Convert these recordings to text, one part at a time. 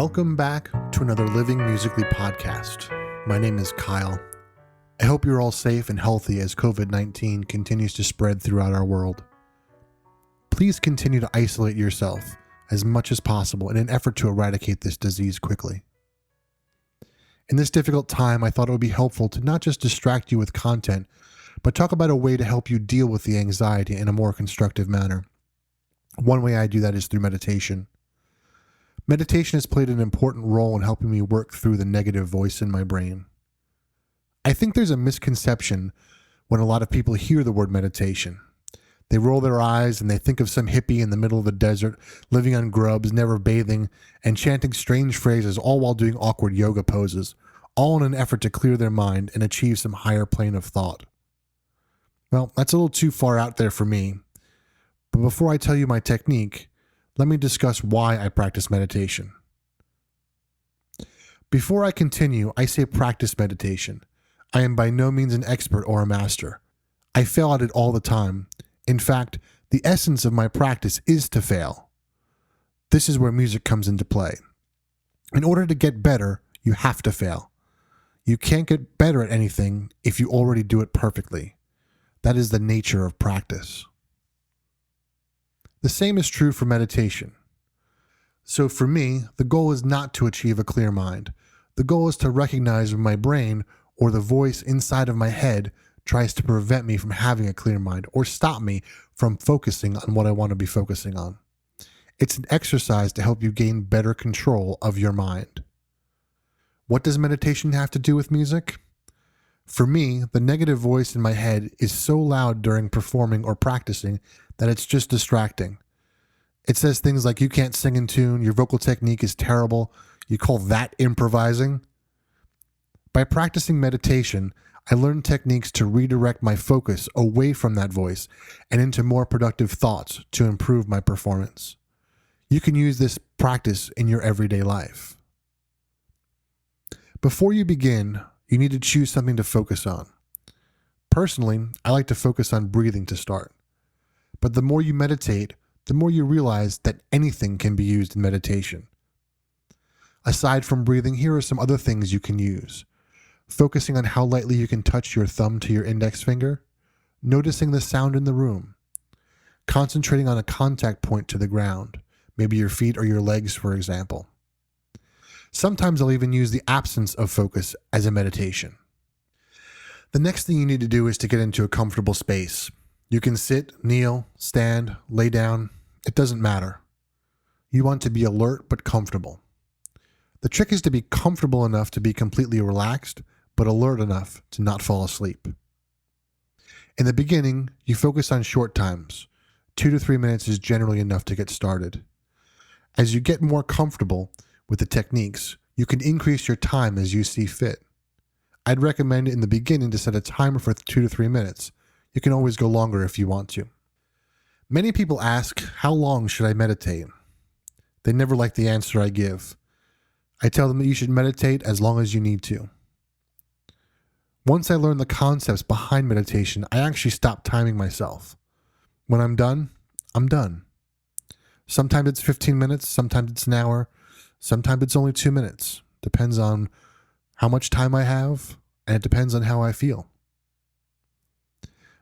Welcome back to another Living Musically podcast. My name is Kyle. I hope you're all safe and healthy as COVID-19 continues to spread throughout our world. Please continue to isolate yourself as much as possible in an effort to eradicate this disease quickly. In this difficult time, I thought it would be helpful to not just distract you with content, but talk about a way to help you deal with the anxiety in a more constructive manner. One way I do that is through meditation. Meditation has played an important role in helping me work through the negative voice in my brain. I think there's a misconception when a lot of people hear the word meditation. They roll their eyes and they think of some hippie in the middle of the desert, living on grubs, never bathing, and chanting strange phrases, all while doing awkward yoga poses, all in an effort to clear their mind and achieve some higher plane of thought. Well, that's a little too far out there for me. But before I tell you my technique, let me discuss why I practice meditation. Before I continue, I say practice meditation. I am by no means an expert or a master. I fail at it all the time. In fact, the essence of my practice is to fail. This is where music comes into play. In order to get better, you have to fail. You can't get better at anything if you already do it perfectly. That is the nature of practice. The same is true for meditation. So for me, the goal is not to achieve a clear mind. The goal is to recognize when my brain or the voice inside of my head tries to prevent me from having a clear mind or stop me from focusing on what I want to be focusing on. It's an exercise to help you gain better control of your mind. What does meditation have to do with music? For me, the negative voice in my head is so loud during performing or practicing that it's just distracting. It says things like, you can't sing in tune, your vocal technique is terrible, you call that improvising? By practicing meditation, I learned techniques to redirect my focus away from that voice and into more productive thoughts to improve my performance. You can use this practice in your everyday life. Before you begin, you need to choose something to focus on. Personally, I like to focus on breathing to start. But the more you meditate, the more you realize that anything can be used in meditation. Aside from breathing, here are some other things you can use. Focusing on how lightly you can touch your thumb to your index finger, noticing the sound in the room, concentrating on a contact point to the ground, maybe your feet or your legs, for example. Sometimes I'll even use the absence of focus as a meditation. The next thing you need to do is to get into a comfortable space. You can sit, kneel, stand, lay down. It doesn't matter. You want to be alert but comfortable. The trick is to be comfortable enough to be completely relaxed, but alert enough to not fall asleep. In the beginning, you focus on short times. 2 to 3 minutes is generally enough to get started. As you get more comfortable with the techniques, you can increase your time as you see fit. I'd recommend in the beginning to set a timer for 2 to 3 minutes. You can always go longer if you want to. Many people ask, how long should I meditate? They never like the answer I give. I tell them that you should meditate as long as you need to. Once I learned the concepts behind meditation, I actually stopped timing myself. When I'm done, I'm done. Sometimes it's 15 minutes, sometimes it's an hour, sometimes it's only 2 minutes. Depends on how much time I have, and it depends on how I feel.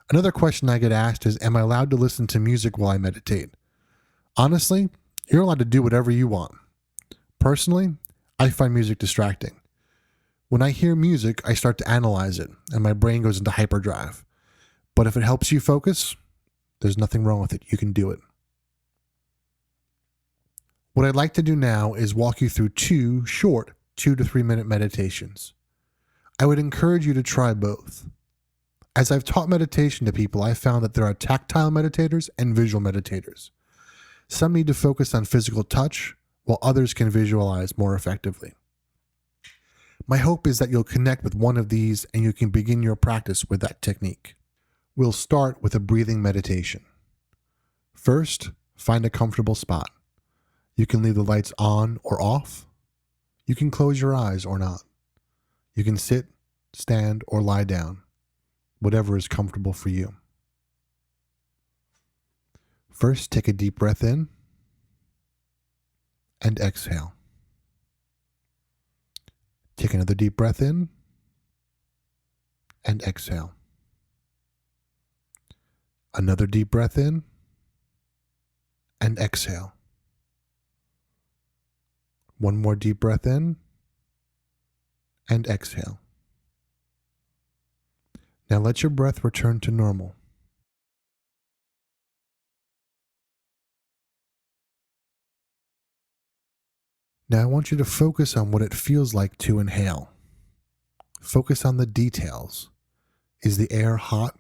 Another question I get asked is, am I allowed to listen to music while I meditate? Honestly, you're allowed to do whatever you want. Personally, I find music distracting. When I hear music, I start to analyze it, and my brain goes into hyperdrive. But if it helps you focus, there's nothing wrong with it. You can do it. What I'd like to do now is walk you through 2 short 2 to 3 minute meditations. I would encourage you to try both. As I've taught meditation to people, I've found that there are tactile meditators and visual meditators. Some need to focus on physical touch, while others can visualize more effectively. My hope is that you'll connect with one of these and you can begin your practice with that technique. We'll start with a breathing meditation. First, find a comfortable spot. You can leave the lights on or off. You can close your eyes or not. You can sit, stand, or lie down. Whatever is comfortable for you. First, take a deep breath in and exhale. Take another deep breath in and exhale. Another deep breath in and exhale. One more deep breath in and exhale. Now let your breath return to normal. Now I want you to focus on what it feels like to inhale. Focus on the details. Is the air hot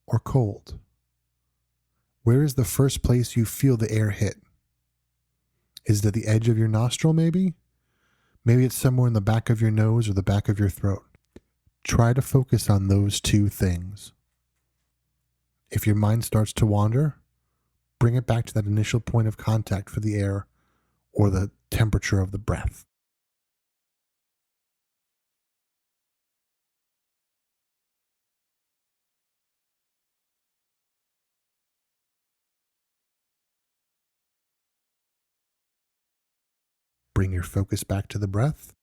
or cold? Where is the first place you feel the air hit? Is it the edge of your nostril maybe? Maybe it's somewhere in the back of your nose or the back of your throat. Try to focus on those two things. If your mind starts to wander, bring it back to that initial point of contact for the air or the temperature of the breath. Bring your focus back to the breath.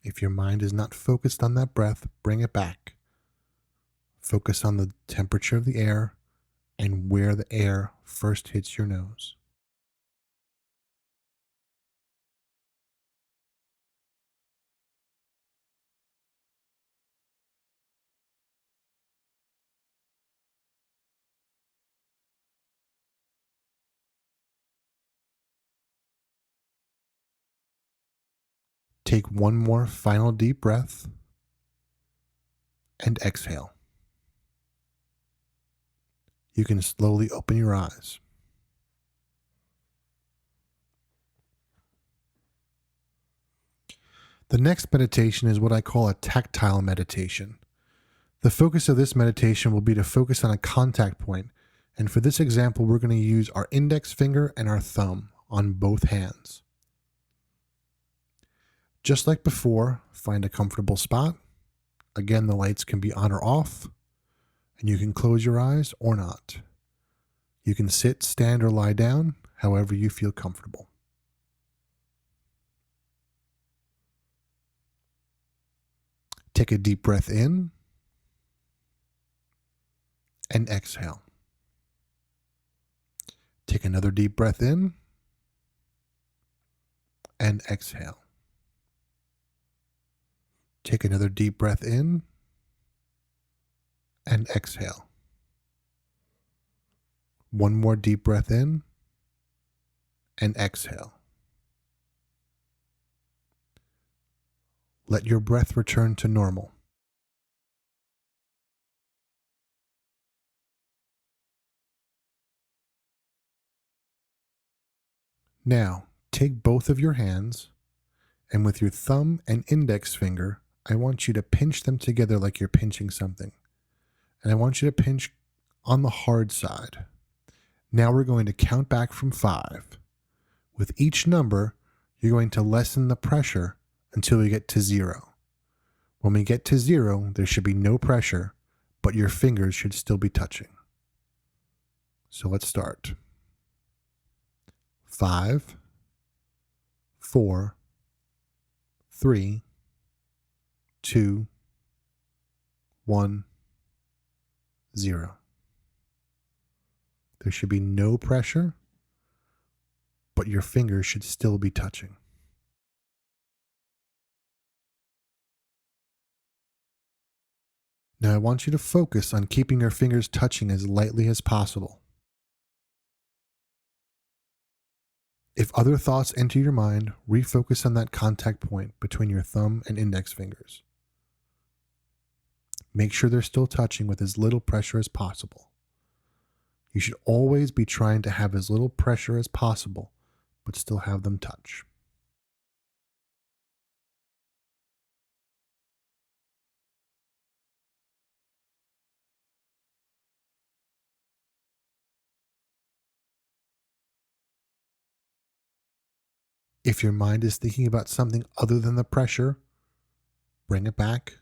If your mind is not focused on that breath, bring it back. Focus on the temperature of the air and where the air first hits your nose. Take one more final deep breath and exhale. You can slowly open your eyes. The next meditation is what I call a tactile meditation. The focus of this meditation will be to focus on a contact point, and for this example, we're going to use our index finger and our thumb on both hands. Just like before, find a comfortable spot. Again, the lights can be on or off, and you can close your eyes or not. You can sit, stand, or lie down, however you feel comfortable. Take a deep breath in and exhale. Take another deep breath in and exhale. Take another deep breath in and exhale. One more deep breath in and exhale. Let your breath return to normal. Now, take both of your hands, and with your thumb and index finger, I want you to pinch them together like you're pinching something. And I want you to pinch on the hard side. Now we're going to count back from 5. With each number, you're going to lessen the pressure until we get to 0. When we get to 0, there should be no pressure, but your fingers should still be touching. So let's start. 5, 4, 3, 2, 1, 0. There should be no pressure, but your fingers should still be touching. Now I want you to focus on keeping your fingers touching as lightly as possible. If other thoughts enter your mind, refocus on that contact point between your thumb and index fingers. Make sure they're still touching with as little pressure as possible. You should always be trying to have as little pressure as possible, but still have them touch. If your mind is thinking about something other than the pressure, bring it back.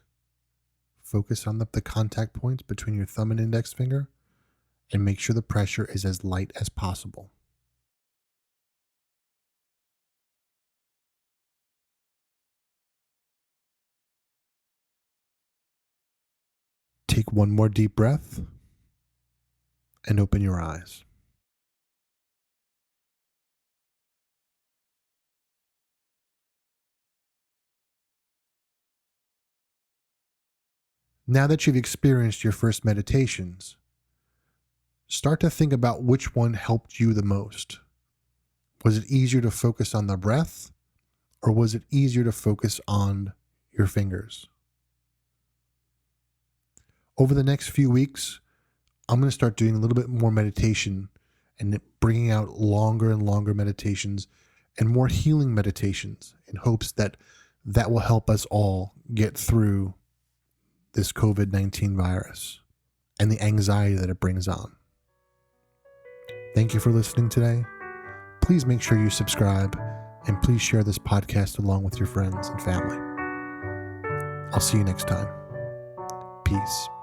Focus on the contact points between your thumb and index finger, and make sure the pressure is as light as possible. Take one more deep breath and open your eyes. Now that you've experienced your first meditations, start to think about which one helped you the most. Was it easier to focus on the breath, or was it easier to focus on your fingers? Over the next few weeks, I'm going to start doing a little bit more meditation and bringing out longer and longer meditations and more healing meditations in hopes that that will help us all get through this COVID-19 virus and the anxiety that it brings on. Thank you for listening today. Please make sure you subscribe and please share this podcast along with your friends and family. I'll see you next time. Peace.